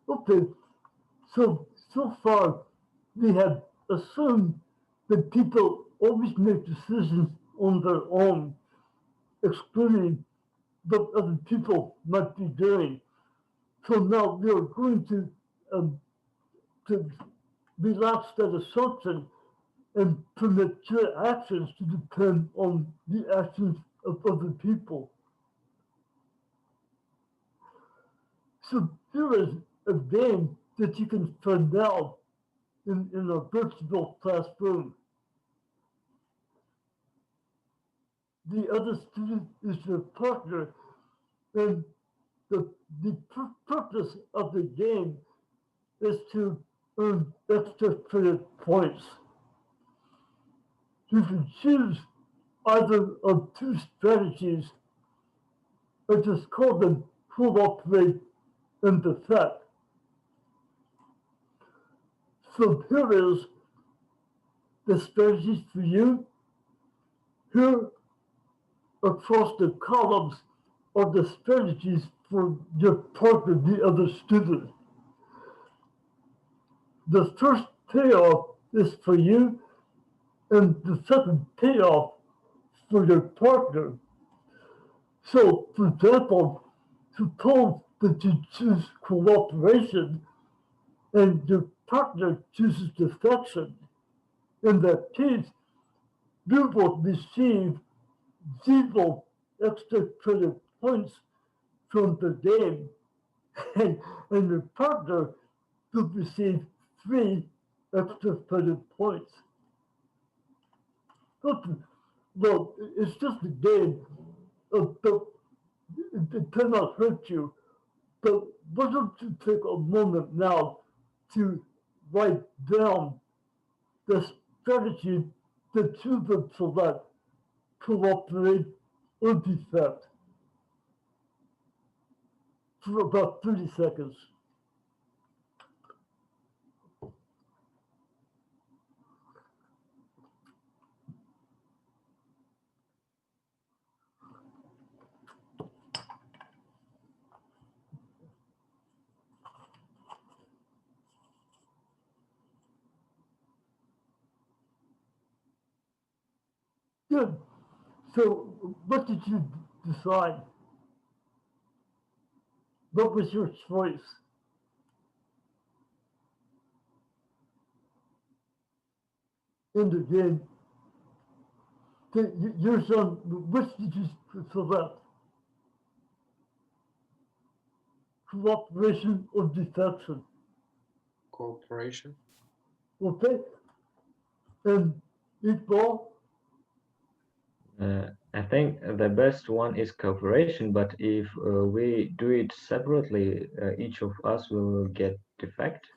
Okay, so far we have assumed that people always make decisions on their own, excluding what other people might be doing. So now we are going to relax that assumption and permit your actions to depend on the actions of other people. So here is a game that you can find out in a virtual classroom. The other student is your partner, and the, the purpose of the game is to earn extra credit points. You can choose either of two strategies. I just call them cooperate and defect. So here is the strategies for you. Here across the columns are the strategies for your partner, the other student. The first payoff is for you, and the second payoff for your partner. So, for example, suppose that you choose cooperation and your partner chooses defection. In that case, you will receive zero extra credit points from the game, and, and your partner will receive three extra credit points. Look, well, it's just a game, but it cannot hurt you. But why don't you take a moment now to write down the strategy that you would select, cooperate or defect, for about 30 seconds. Good. So what did you decide? What was your choice in the game? Your son, which did you select? Cooperation or defection? Cooperation. Okay? And equal. I think the best one is cooperation, but if we do it separately, each of us will get defect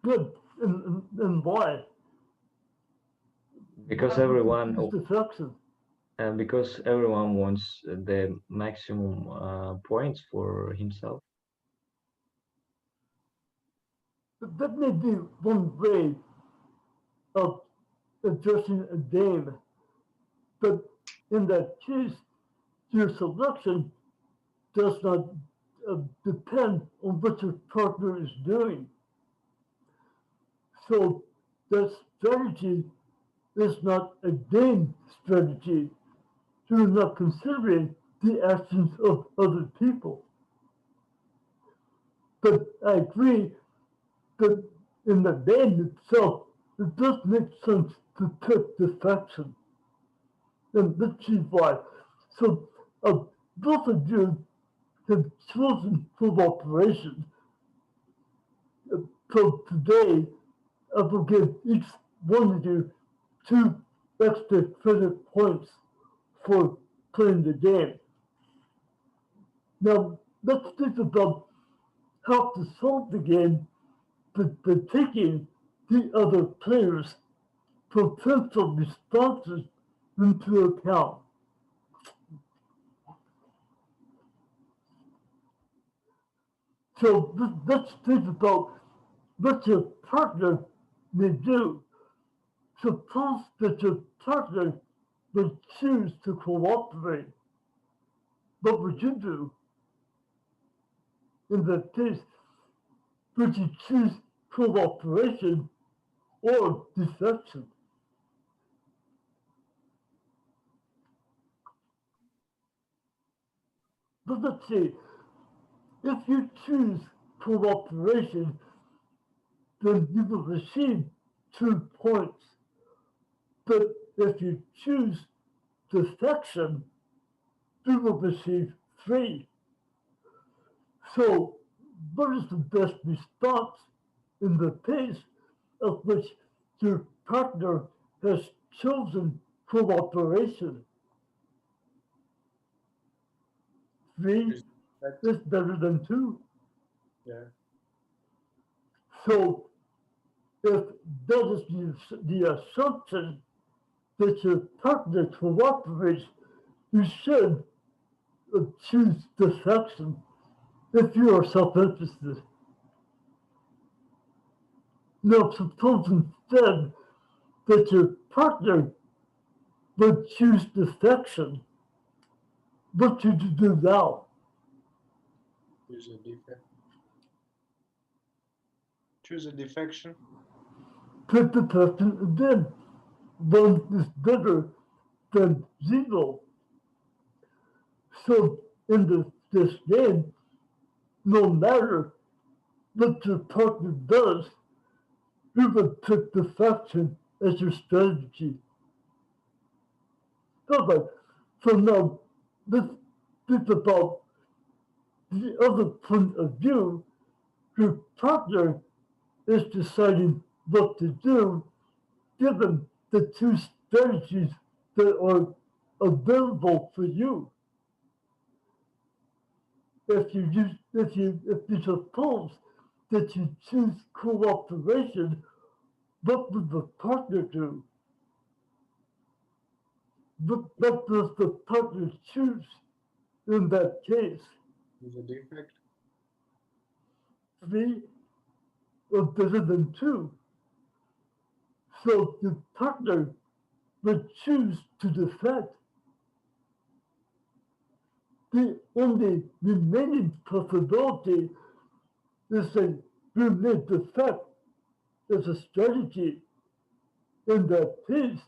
Good. And why? because Why did you everyone choose defection? because everyone wants the maximum points for himself. But that may be one way of addressing a game. But in that case, your selection does not depend on what your partner is doing. So that strategy is not a game strategy. You're not considering the actions of other people. But I agree that in the game itself, it does make sense to pick defection. And let's see why. So uh, both of you have chosen cooperation. So today, I will give each one of you two extra credit points for playing the game. Now, let's think about how to solve the game by taking the other players' potential responses into account. So let's think about what your partner may do. Suppose that your partner would choose to cooperate. What would you do in that case? but you choose cooperation or defection. But let's see, if you choose cooperation, then you will receive 2 points. But if you choose defection, you will receive 3. So, what is the best response in the case of which your partner has chosen cooperation? 3 Choose that. is better than 2. Yeah. So, if that is the assumption that your partner cooperates, you should choose defection if you are self-interested. Now, suppose instead that your partner would choose defection. What should you do now? Choose a defect. Choose a defection. Put the person again. 1 is better than 0. So in this game, no matter what your partner does, you would pick defection as your strategy. Alright, so now let's think about the other point of view. Your partner is deciding what to do given the 2 strategies that are available for you. If you suppose that you choose cooperation, what would the partner do? What does the partner choose in that case? Choose a defect. 3 or better than 2. So the partner would choose to defect. The only remaining possibility is that you may defect as a strategy. In that case,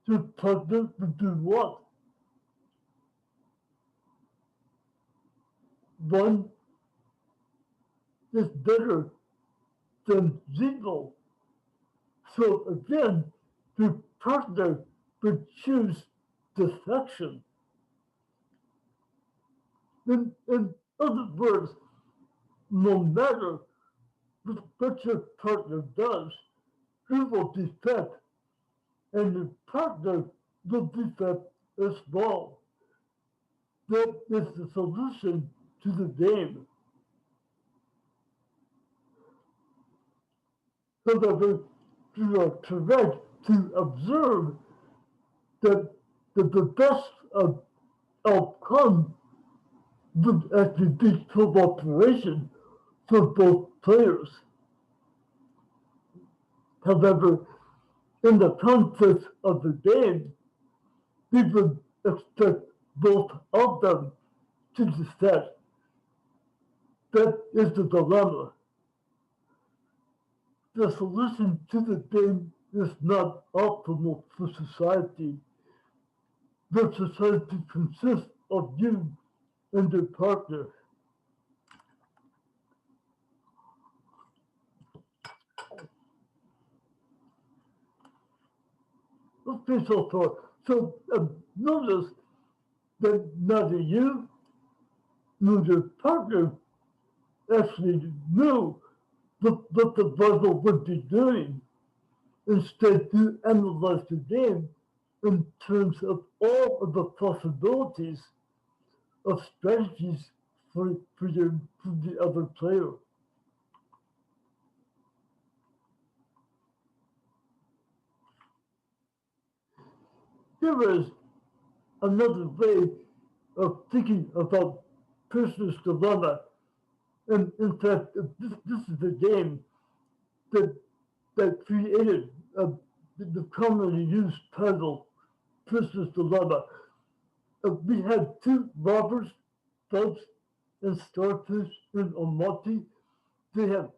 the partner would do what? 1 is better than 0. So again, the partner would choose defection. In other words, no matter what your partner does, you will defect, and your partner will defect as well. That is the solution to the game. However, you are correct to observe that the best outcome would actually be cooperation for both players. However, in the context of the game, we would expect both of them to defect. That is the dilemma. The solution to the game is not optimal for society. The society consists of you and your partner. Okay, so far. So notice that neither you nor your partner actually knew what the puzzle would be doing. Instead, you analyze the game in terms of all of the possibilities of strategies for the other player. Here is another way of thinking about prisoner's dilemma. And in fact, this is the game that created the commonly used title, Prisoner's Dilemma. We had 2 robbers, thugs, and starfish in Almaty. They have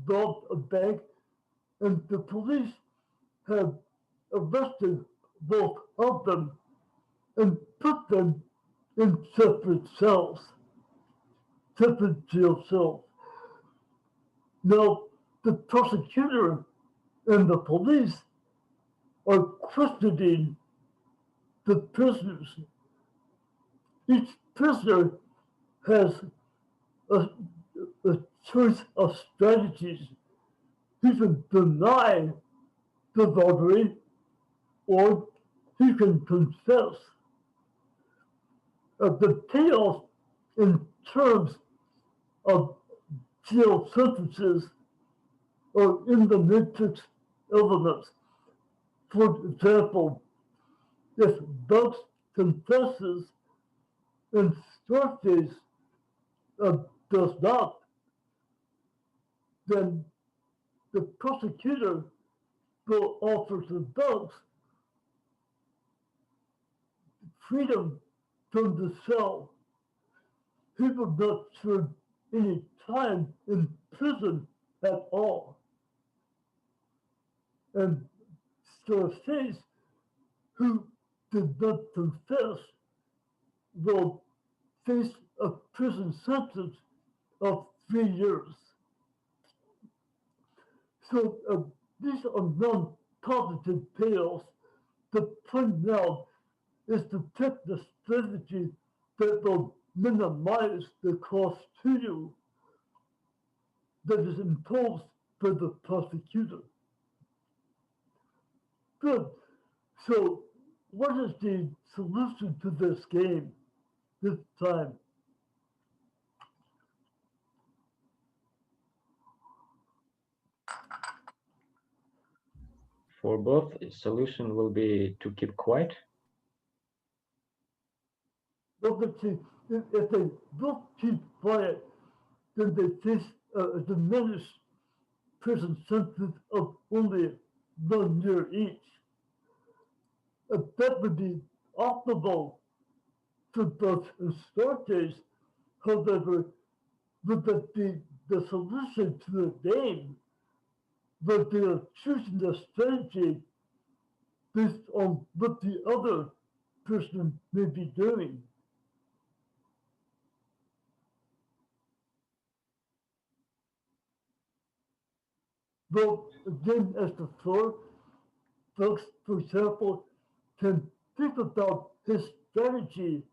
robbed a bank, and the police have arrested both of them and put them in separate cells, separate jail cells. Now, the prosecutor and the police are questioning the prisoners. Each prisoner has a, a choice of strategies. He can deny the robbery or he can confess. The payoff in terms of jail sentences are in the matrix elements. For example, if Bugs confesses and Scarface does not, then the prosecutor will offer to Bugs freedom from the cell. He will not serve any time in prison at all. And Scarface, who did not confess, will face a prison sentence of 3 years. So these are non-positive payoffs. The point now is to pick the strategy that will minimize the cost to you that is imposed by the prosecutor. Good. So what is the solution to this game this time? For both, solution will be to keep quiet. Well, if they both keep quiet, then they face a diminished prison sentence of only 1 year each. That would be optimal for both Scarface. However, would that be the solution to the game? But they are choosing the strategy based on what the other person may be doing. Well, again, as before, folks, for example, can think about his strategy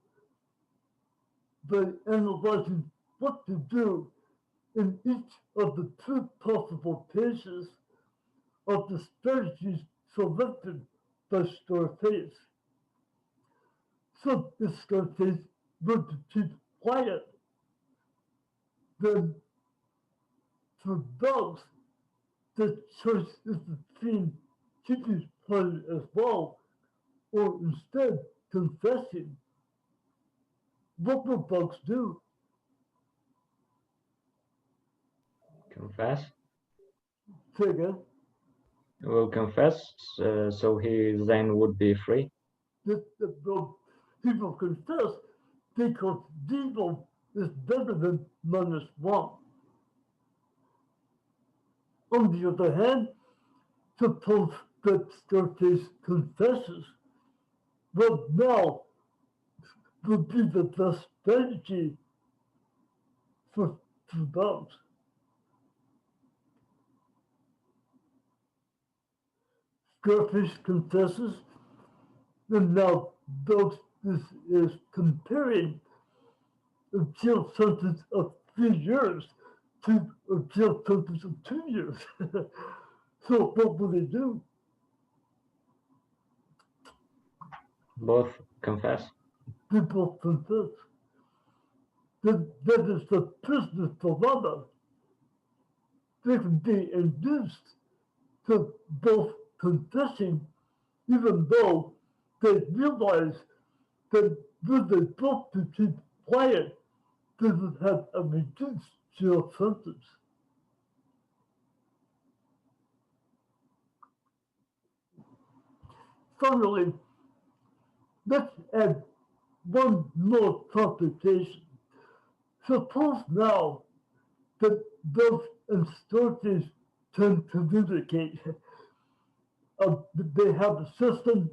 by analyzing what to do in each of the two possible cases of the strategies selected by Scarface. So if Scarface were to keep quiet, then for dogs, the choice is between keeping quiet as well, or instead confessing. What will Bugs do? Confess. Say again, Will confess, so he then would be free. he will confess because zero is better than -1. On the other hand, suppose that Scarface confesses. What now would be the best strategy for Bugs? Scarface confesses, and now Bugs is comparing a jail sentence of 3 years to a jail sentence of 2 years. So what will they do? Both confess. They both confess. That is the prisoner's dilemma. They can be induced to both confessing, even though they realize that when they both to keep quiet, they would have a reduced jail sentence. Finally, let's add one more complication. Suppose now that both instructors can communicate. They have a system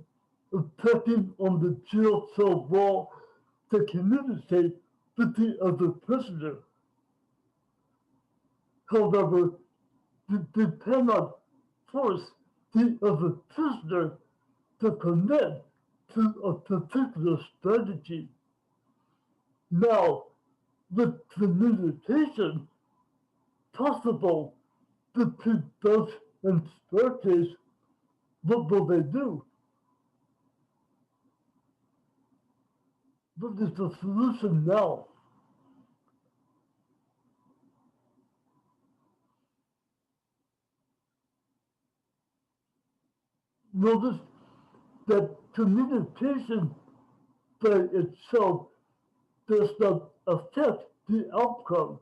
of tapping on the jail cell wall to communicate with the other prisoner. However, they cannot force the other prisoner to commit to a particular strategy. Now, with communication possible between both instructors, what will they do? What is the solution now? Notice that communication by itself does not affect the outcome.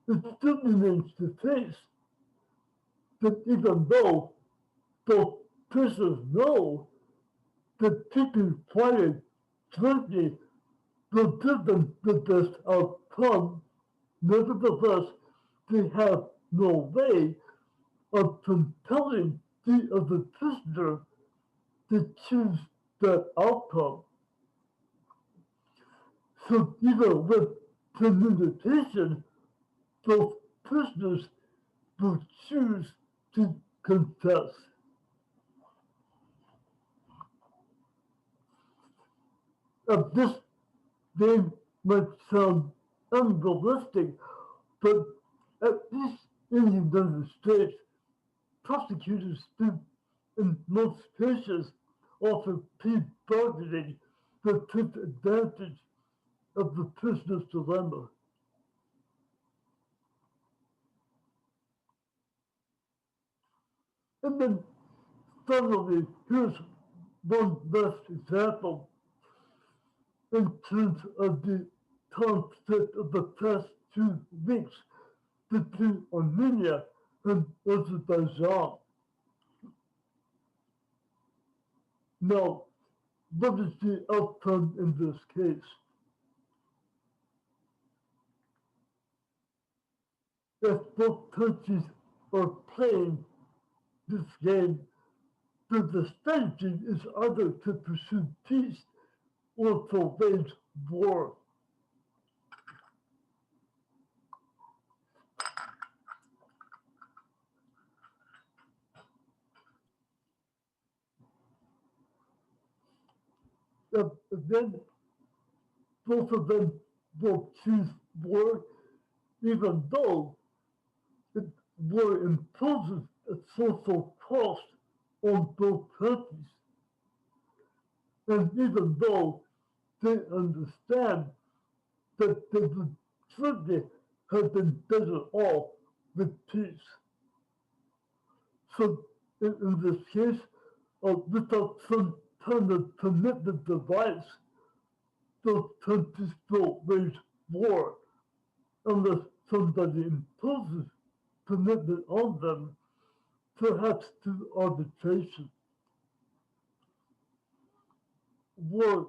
It still remains the case that even though both prisoners know that keeping quiet strictly will give them the best outcome, nevertheless, they have no way of compelling the other prisoner to choose that outcome. So even with communication, both prisoners will choose to confess. This game might sound unrealistic, but at least in the United States, prosecutors do, in most cases, offer plea bargaining that takes advantage of the prisoner's dilemma. And then finally, here's one last example in terms of the conflict of the past 2 weeks between Armenia and Azerbaijan. Now, what is the outcome in this case? If both countries are playing this game, then the strategy is either to pursue peace or to wage war. Then both of them will choose war, even though war imposes a social cost on both countries. And even though they understand that they would certainly have been better off with peace. So in this case, without some kind of commitment device, those countries will wage war unless somebody imposes commitment on them, perhaps through arbitration. War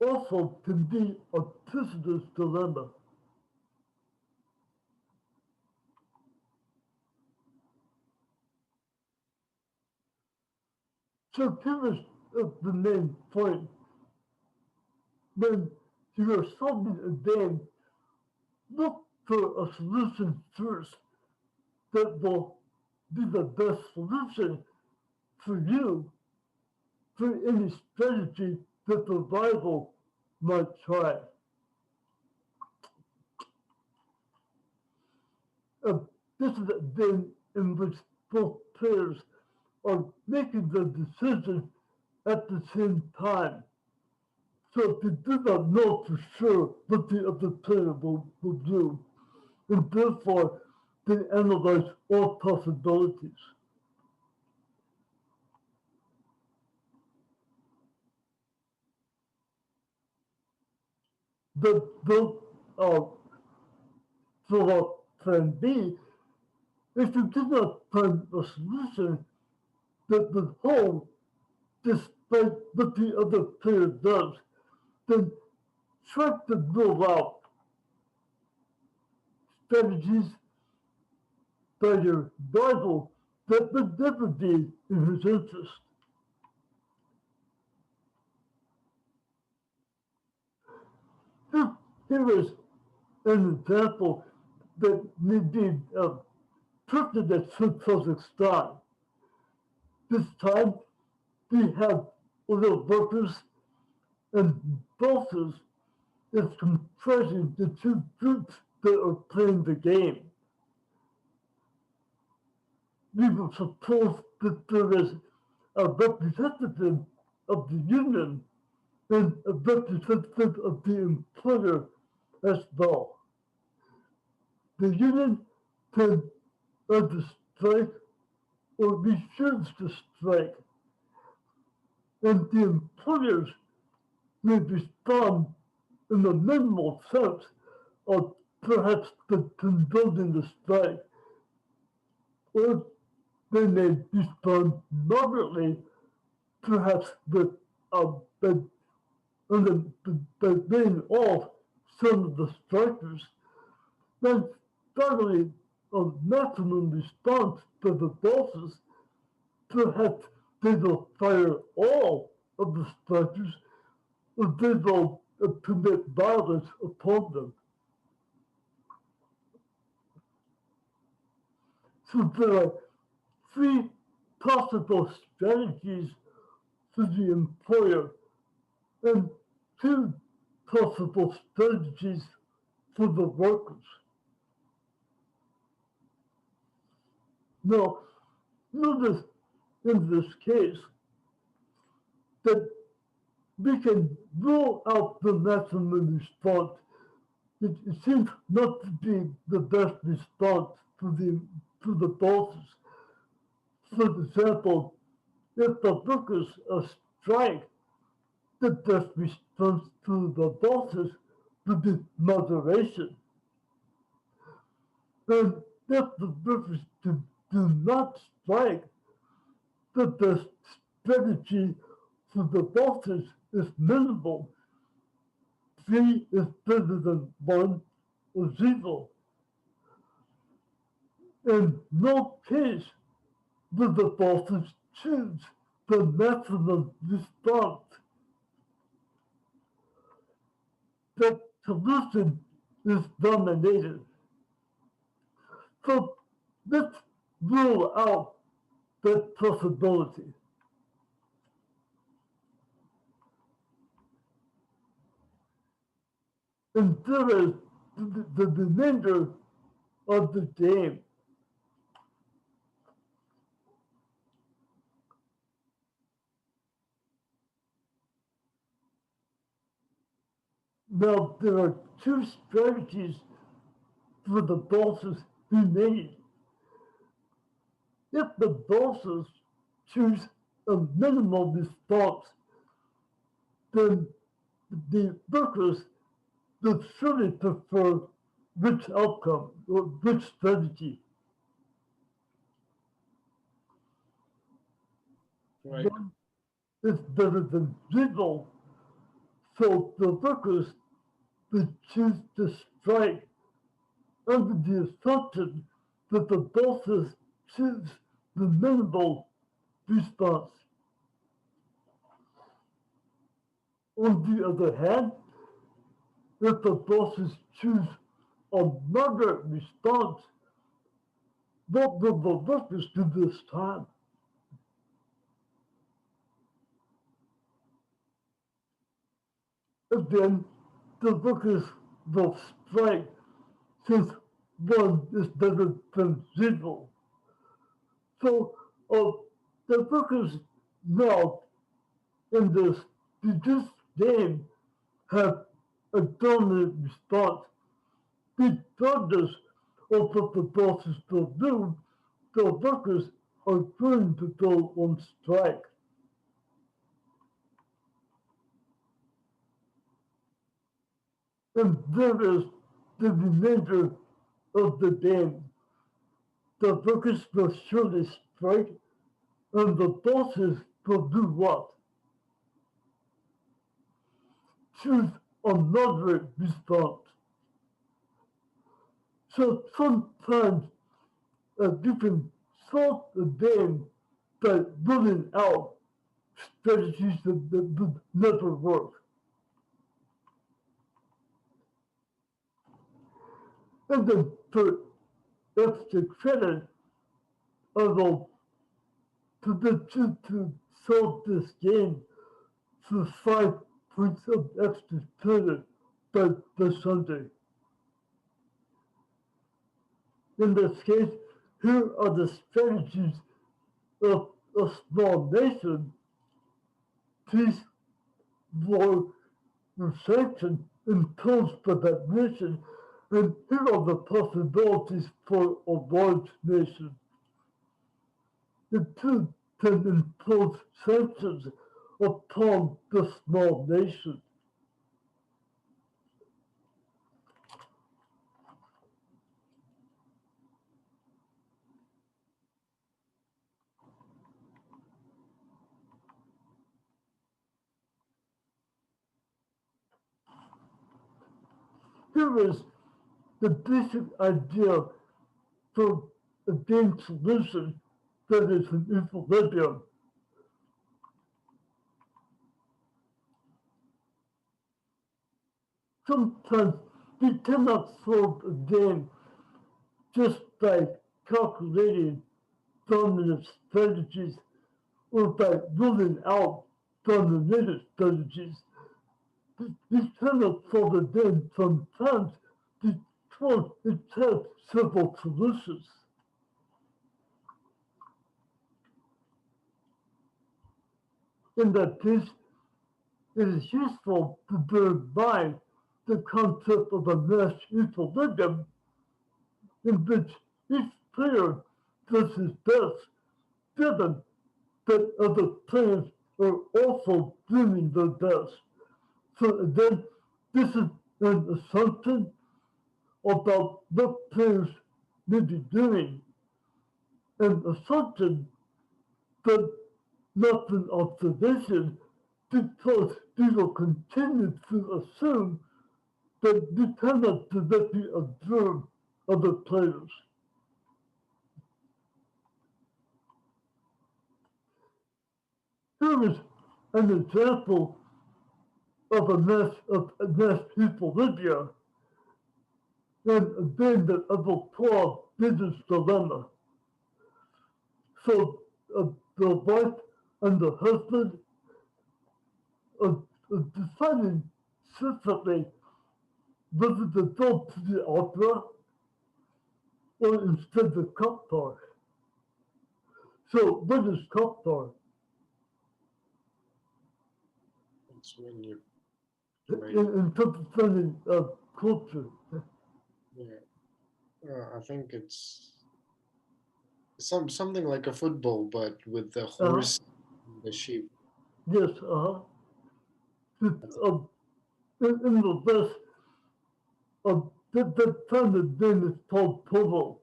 also can be a prisoner's dilemma. So here's the main point. When you are solving a game, look for a solution first that will be the best solution for you for any strategy that the rival might try. This is a game in which both players are making the decision at the same time. So they do not know for sure what the other player will do, and therefore they analyze all possibilities. But for plan B, if you do not find a solution that would hold despite what the other player does, then try to rule out strategies by your rival that would never be in his interest. Here is an example that may be printed at simplistic style. This time we have other workers and bosses is comprising the two groups that are playing the game. We will suppose that there is a representative of the union and a representative of the employer as well. The union can either strike or refuse to strike, and the employers may respond in a minimal sense of perhaps condolling the strike, or they may respond moderately, perhaps with by laying off some of the strikers. Then finally, a maximum response by the bosses, perhaps they will fire all of the strikers, or they will commit violence upon them. So there are three possible strategies for the employer and two possible strategies for the workers. Now, notice in this case that we can rule out the maximum response. It seems not to be the best response to the bosses. For example, if the workers strike, the best response to the bosses would be moderation. And if the workers do not strike, the best strategy for the bosses is minimal. 3 is better than 1 or 0. In no case will the bosses choose the maximum response. The solution is dominated. So let's rule out that possibility. And there is the remainder of the game. Now, there are two strategies for the bosses remaining. If the bosses choose a minimal response, then the workers would surely prefer which outcome or which strategy. Right. 1 is better than 0, so the workers would choose to strike under the assumption that the bosses choose the minimal response. On the other hand, if the bosses choose a moderate response, what will the workers do this time? Again, the workers will strike since 1 is better than 0. So the workers now in this reduced game have a dominant response. Regardless of what the bosses will do, the workers are going to go on strike. And there is the remainder of the game. The workers will surely strike, and the bosses will do what? Choose a moderate response. So sometimes you can solve the game by ruling out strategies that would never work. And then for extra credit, I will permit you to solve this game for 5 points of extra credit by Sunday. In this case, here are the strategies of a small nation. Please for the sanction imposed by that nation, and here are the possibilities for a large nation. The two can impose sanctions upon the small nation. Here is the basic idea for a game solution that is an equilibrium. Sometimes we cannot solve a game just by calculating dominant strategies or by ruling out dominated strategies. We cannot solve a game sometimes because it has several solutions. In that case, it is useful to bear in mind the concept of a Nash equilibrium in which each player does his best, given that other players are also doing their best. So again, this is an assumption about what players may be doing, an assumption but not an observation, because we will continue to assume that we cannot directly observe other players. Here is an example of a Nash equilibria and a game that I will call Business Dilemma. So the wife and the husband are deciding secretly whether to go to the opera or instead the cup bar. So what is cup bar? It's when you In contemplating culture. yeah. I think it's something like a football, but with the Uh-huh. horse and the sheep. Yes, in the West, that kind of game is called polo.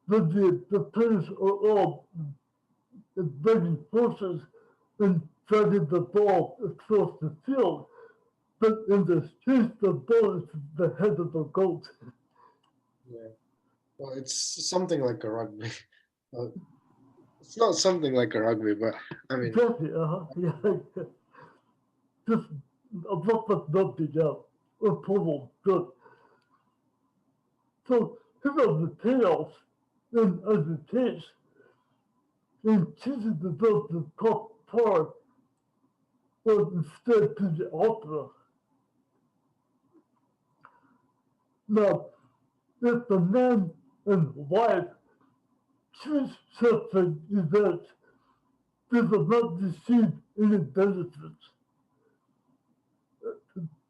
The players are all riding horses and driving the ball across the field. But in this case, the ball is the head of the goat. Yeah. Well, it's something like a rugby. Uh, it's not something like a rugby, but I mean, Exactly, yeah. Just a lot of rugby now, or polo, good. So here are the payoffs in other case. In choosing to go to the top part or instead to the opera. Now, if the man and wife choose separate events, they will not receive any benefits.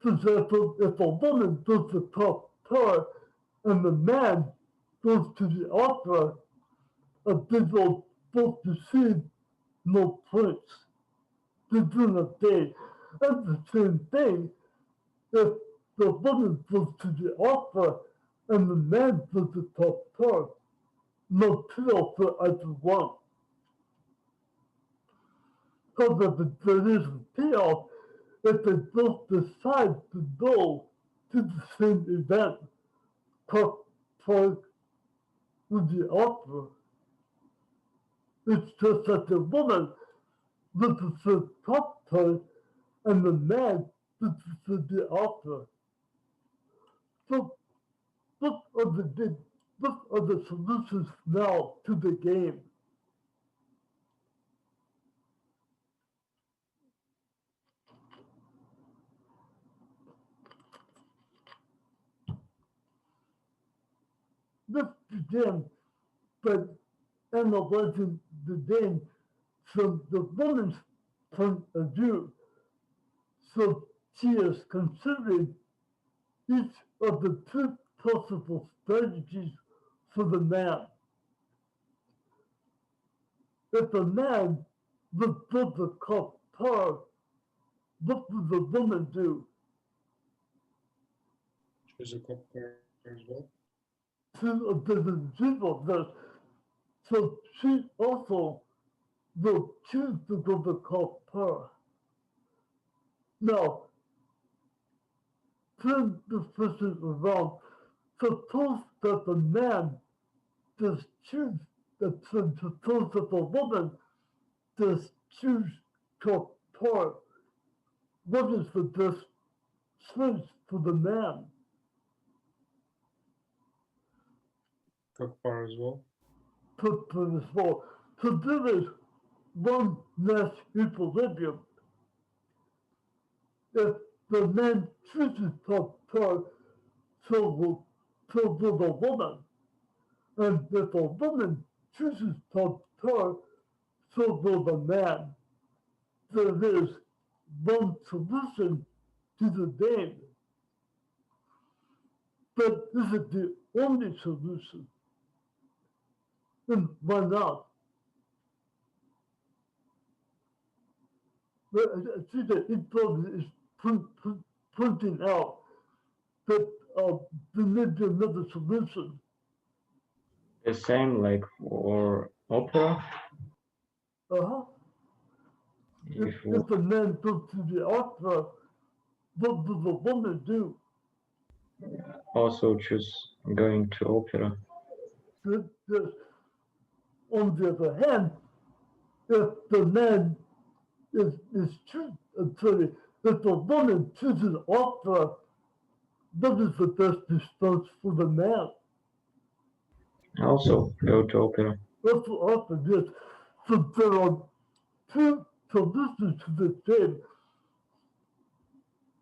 For example, if a woman goes to the top part and the man goes to the opera, they will both receive no points. They do not pay. And the same thing, if the woman goes to the opera and the man goes to the top part, no payoff for either one. However, there is a payoff if they both decide to go to the same event top part with the opera. It's just that the woman listens to the top part and the man listens to the opera. So what are what are the solutions now to the game? Let's begin by analyzing the game from the woman's point of view. So she is considering each of the two possible strategies for the man. If the man would build the cup par, what would the woman do? Choose a cup pair as well. Two of the people this. So she also will choose to go the cup par. Now, turn the question around. Suppose that the man does choose that suppose that the woman does choose to part. What is the best choice for the man? Cup par as well. Put this forward. So there is one Nash equilibrium. If the man chooses to part, so will the woman. And if the woman chooses to part, so will the man. There is one solution to the game. But is it the only solution? And why not? I see that it probably is pointing out that there may be another solution. The same like for opera. Uh-huh. If If the man goes to the opera, what does the woman do? also choose going to opera. Yes. On the other hand, if the man is sorry, if the woman chooses opera, what is the best response for the man? Also go to opera. That's what opera is. So there are two solutions to this game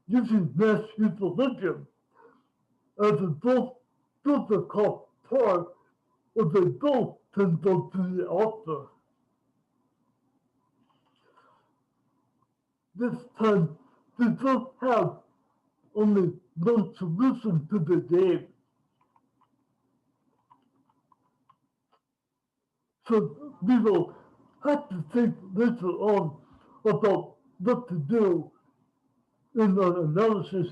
using Nash equilibrium as a both difficult part of they both can go to the opera. This time, we don't have only one solution to the game. So we will have to think later on about what to do in our analysis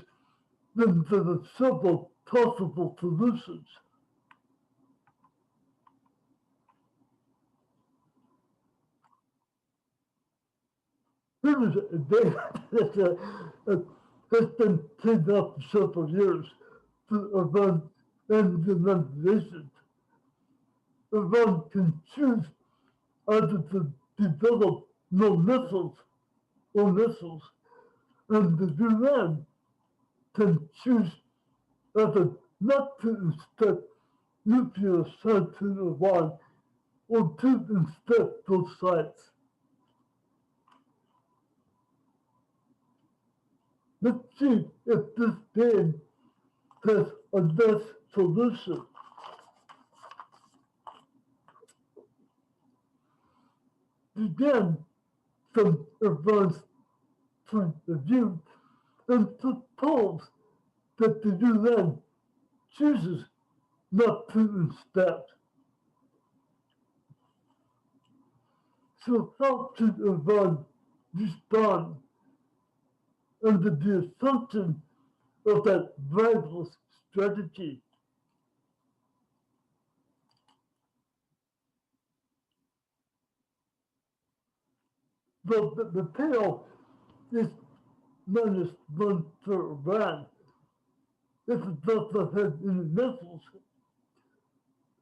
when there are several possible solutions. Here is a data that has been played out for several years to Iran and the United Nations. Iran can choose either to develop no missiles or missiles, and the UN can choose either not to inspect nuclear sites in Iran or to inspect those sites. Let's see if this game has a best solution. Begin from Iran's point of view and suppose that the UN chooses not to inspect. So how should Iran respond under the assumption of that rival strategy? Well, the payoff is -1 for Iran. if it does not have any muscles,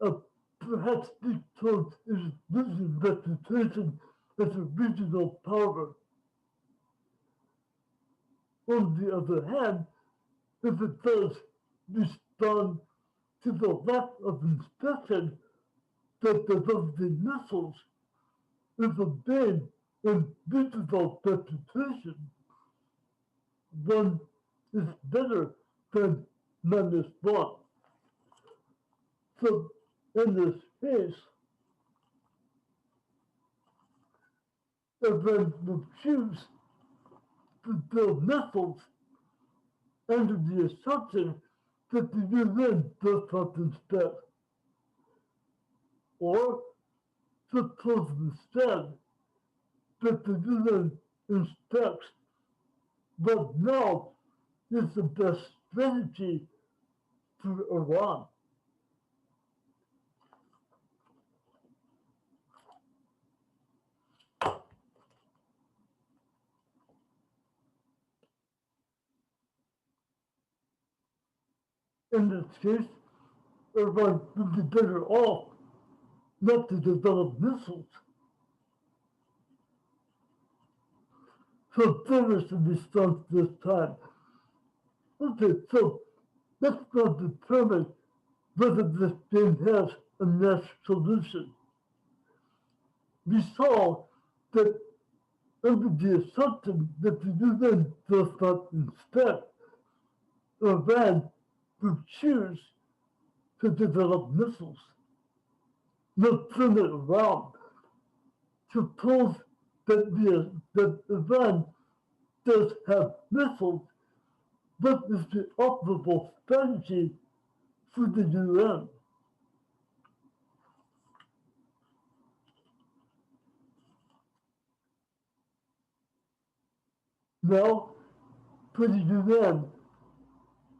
uh, perhaps because it is losing reputation as a regional power. On the other hand, if it does respond to the lack of inspection that developing missiles is a big and regional reputation, one is better than -1. So in this case, Iran will choose to build missiles under the assumption that the UN does not inspect, or suppose instead that the UN inspects what now is the best strategy for Iran. In this case, Iran would be better off not to develop missiles. So there is the response this time. Okay, so let's not determine whether this game has a Nash solution. We saw that under the assumption that the UN does not inspect, Iran would choose to develop missiles. Now turn it around. Suppose that Iran does have missiles. What is the optimal strategy for the UN? Now, for the UN,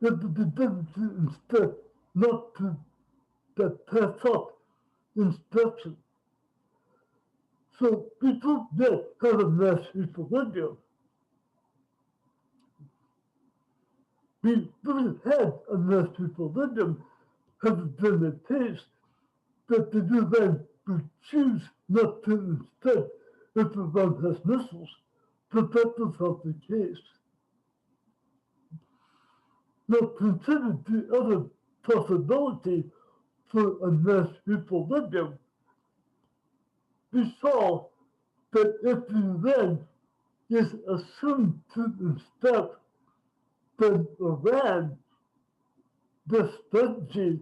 it would be better to inspect, not to pass up inspection. So we don't yet have a mass equilibrium. We would have had a mass equilibrium had it been the case that the UN would choose not to inspect if Iran has missiles, but that was not the case. Now consider the other possibility for a mass equilibrium. We saw that if the UN is assumed to inspect, then Iran, the strategy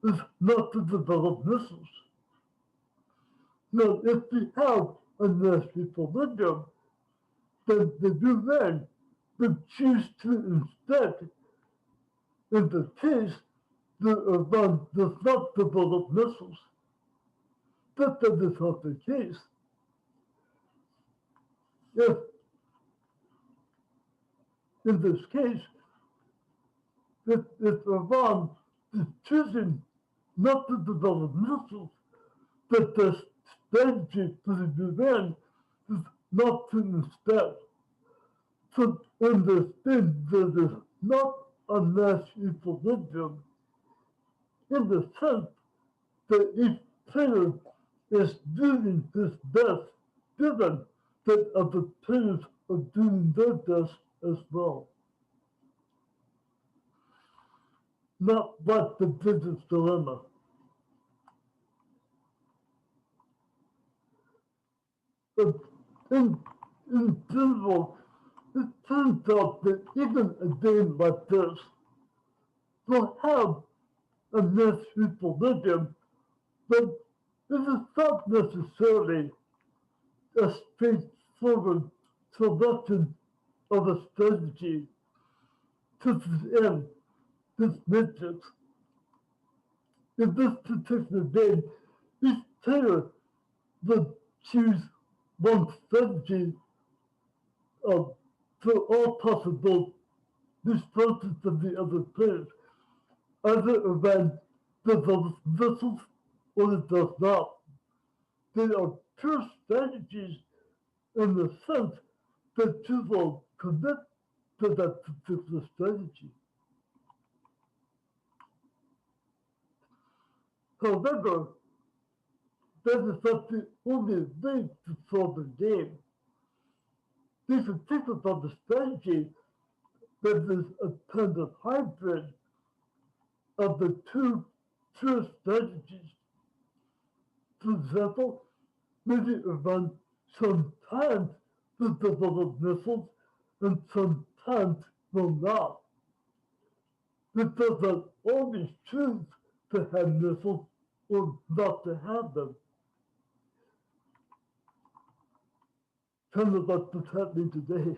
is not to develop missiles. Now, if we have a mass equilibrium, then the UN would choose to inspect in the case that Iran does not develop missiles. But that is not the case. If, in this case, if Iran is choosing not to develop missiles, but the strategy for the UN is not to inspect. So in this thing, there is not a mass equilibrium in the sense that each player is doing his best, given that other players are doing their best as well. Not like the biggest dilemma. But in, in general, it turns out that even a game like this will have a mass equilibrium, but it is not necessarily a straightforward selection of a strategy to the end, this matrix. In this particular game, each player would choose one strategy for all possible responses of the other players. Either Iran develops missiles or it does not. They are pure strategies in the sense that you will commit to that particular strategy. However, that is not the only way to solve the game. You should think about the strategy that is a kind of hybrid of the two true strategies. For example, maybe Iran sometimes will develop missiles and sometimes will not. It does not always choose to have missiles or not to have them. Kind of like what's happening today.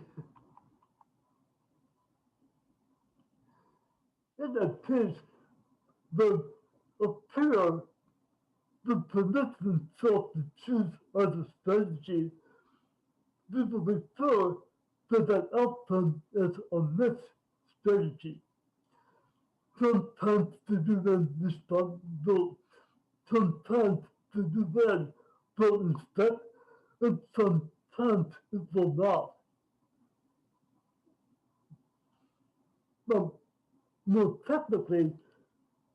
In that case, the appear the permits themselves to choose other strategy, we will refer to that outcome as a mixed strategy. Sometimes the UN responsible, sometimes the UN will instead, and sometimes it will not. Now, more technically,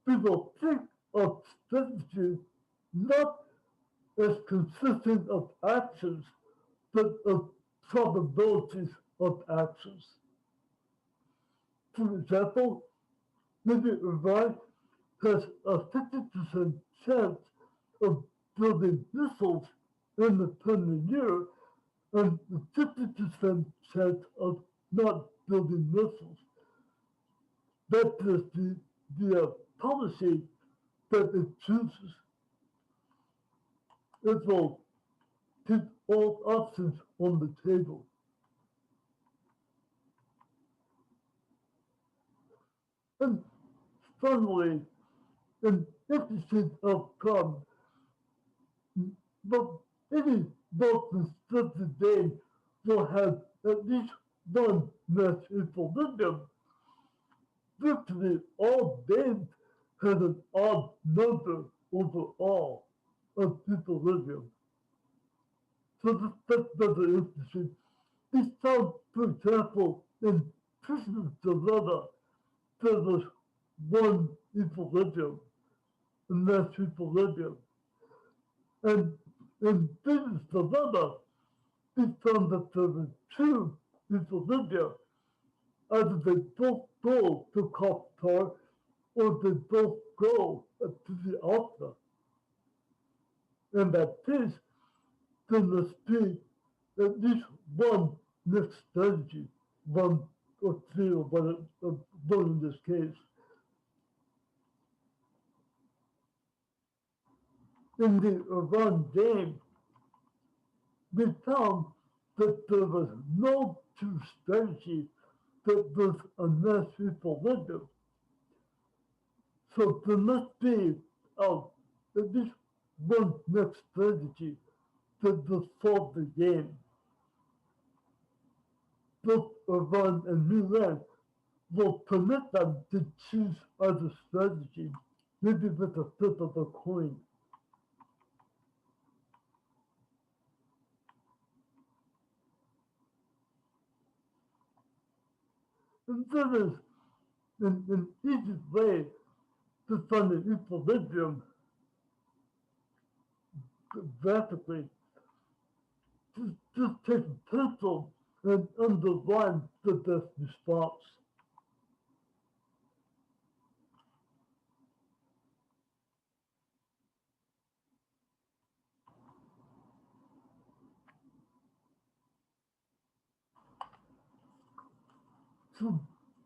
we will think of strategy not as consisting of actions, but of probabilities of actions. For example, maybe Iran has a 50% chance of building missiles in the coming year and a 50% chance of not building missiles. That is the policy that it chooses. It will keep all options on the table. And finally, an interesting outcome, but any multi-structured game will have at least one Nash equilibrium. Virtually all games have an odd number overall of equilibrium. So that's very interesting. We found, for example, in Prisoner's Dilemma, there was one equilibrium, and that's equilibrium. And in Prisoner's Dilemma, we found that there were two equilibria. Either they both go to Qatar or they both go to the alpha. In that case, there must be at least one mixed strategy, one or three or one in this case. In the Iran game, we found that there was no true strategy that was a Nash equilibrium. So there must be at least one mixed strategy that will solve the game. Both Iran and Milan will permit them to choose other strategy, maybe with a flip of a coin. And there is an easy way to find an equilibrium graphically. Just take a pencil and underline the best response. So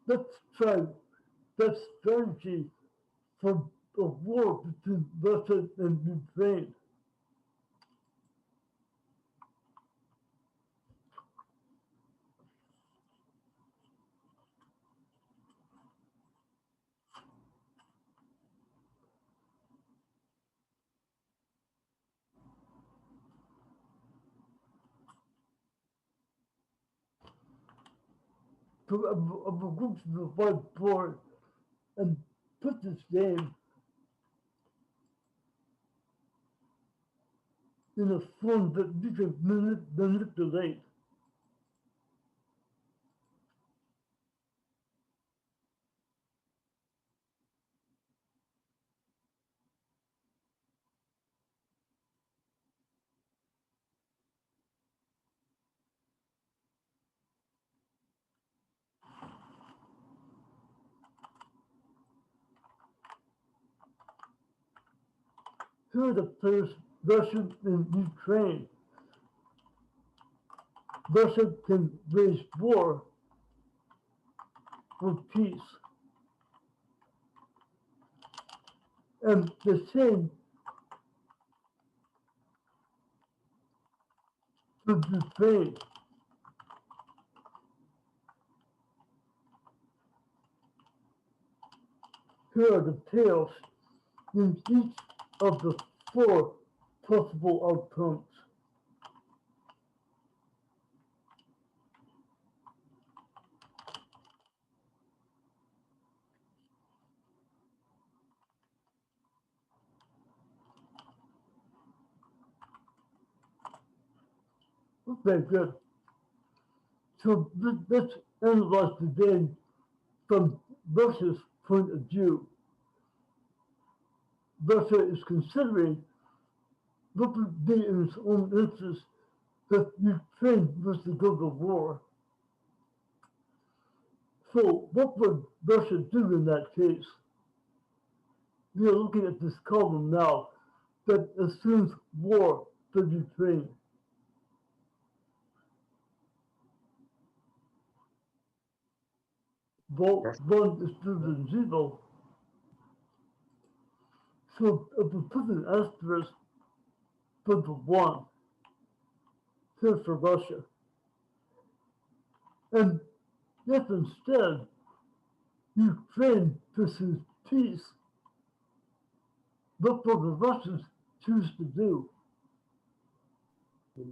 let's try that strategy for the war between Russia and Ukraine. So I'm going to the whiteboard and put this game in a form that we can manipulate. Here are the players Russia and Ukraine. Russia can wage war for peace. And the same for Ukraine. Here are the tails in each of the four possible outcomes. Okay, good. So let's analyze the game from Russia's point of view. Russia is considering what would be in its own interest if Ukraine was to go to war. So what would Russia do in that case? We are looking at this column now that assumes war for Ukraine. Well, one is bigger than zero. So if we put an asterisk for the one, here for Russia. And if instead Ukraine pursues peace, what will the Russians choose to do?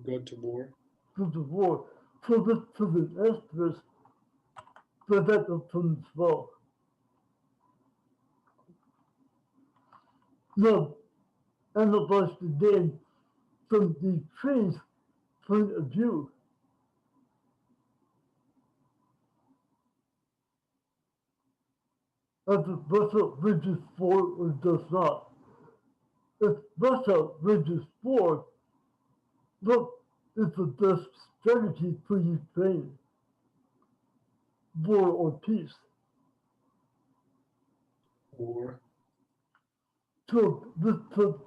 Go to war. Go to war. So let's put an asterisk for that option as well. Now, analyze the game from the Ukraine's point of view. Either Russia wages war or does not. If Russia wages war, what is the best strategy for Ukraine? War or peace? War. So let's put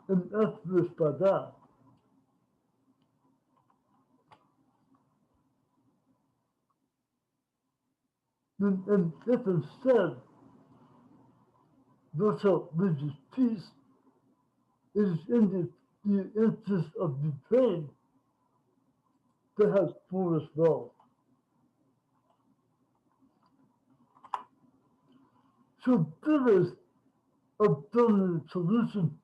an asterisk by that. And if instead Russia wages peace, it is in the interest of Ukraine to have war as well. So there is a permanent solution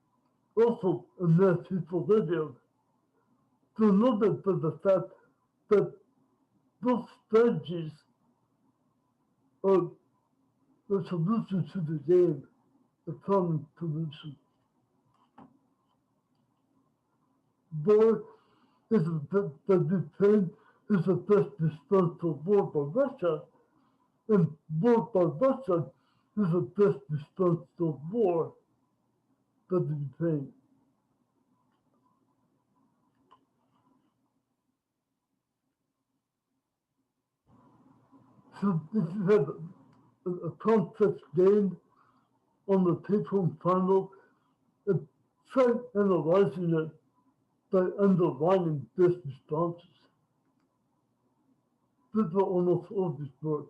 also in that equilibria. To remember for the fact that both strategies are the solution to the game, the common solution. War is the Ukraine is the best response to war by Russia, and war by Russia is the best response to war by the Ukraine. So if you have a complex game on the take-home final, try analyzing it by underlining best responses. This will almost always work.